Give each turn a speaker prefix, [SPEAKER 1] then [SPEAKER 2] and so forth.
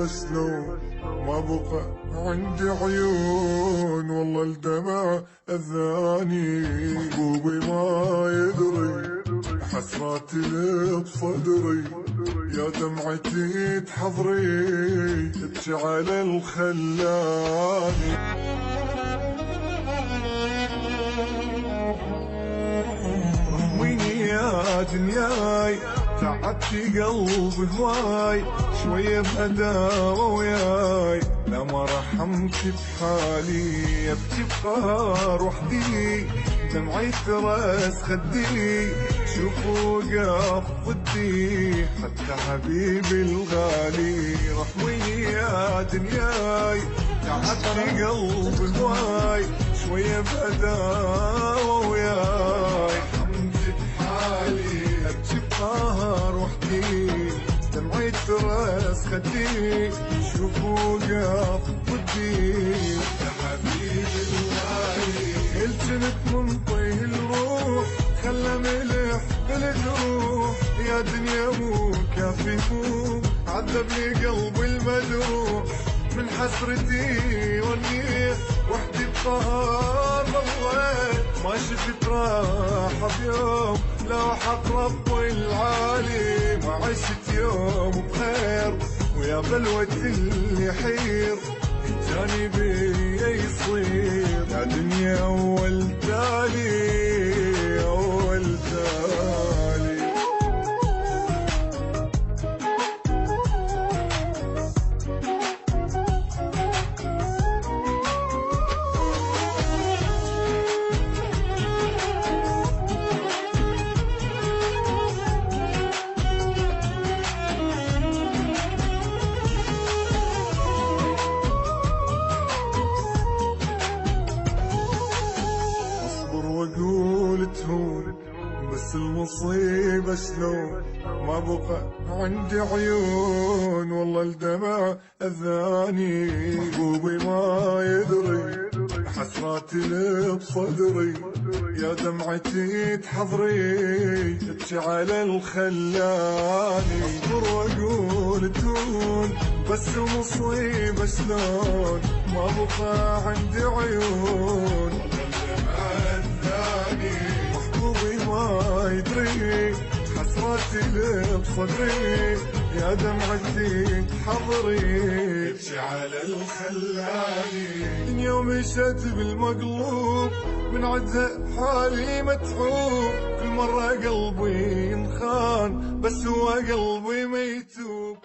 [SPEAKER 1] بس لو ما بقى عندي عيون، والله الدمع أذاني. محبوبي ما يدري حسراتي اللي بصدري، يا دمعتي تحضري تبكي على الخلاني. رحميني يا دنياي تعبتي قلبي هواي، شوية بهداوة وياي لا ما رحمت بحالي. ابكي بقهر وحدي دمعي ترس خدي، شوفوا وقف ضدي حتى حبيبي الغالي. رحميني يا دنياي تعبتي قلبي هواي، شوية بهداوة وياي قهر وحدي دمعي ترس خدي، شوفوا وقف ضدي يا حبيبي الغالي. الجنت من طيه الروح خلى ملح بالجروح، يا دنيا مو كافي مو عذبني قلبي المجروح. من حسرتي والنيح وحدي بقهر ضليت، ما شفت راحة بيوم لو حق ربي العالي. ما عشت يوم بخير ويا بلوة اللي يحير، جاني بيا يصير يا دنيا أول تالي أول تالي. واقول تهون بس المصيبة شلون ما بقى عندي عيون، والله الدمع أذاني. محبوبي ما يدري حسراتي اللي بصدري، يا دمعتي تحضري تبكي على الخلاني. اصبر واقول تهون بس المصيبة شلون ما بقى عندي عيون، محبوبي ما يدري حسراتي اللي بصدري، يا دمعتي تحضري تبكي على الخلاني. دنيا ومشت بالمقلوب من عدها حالي متعوب، كل مرة قلبي ينخان بس هو قلبي ما يتوب.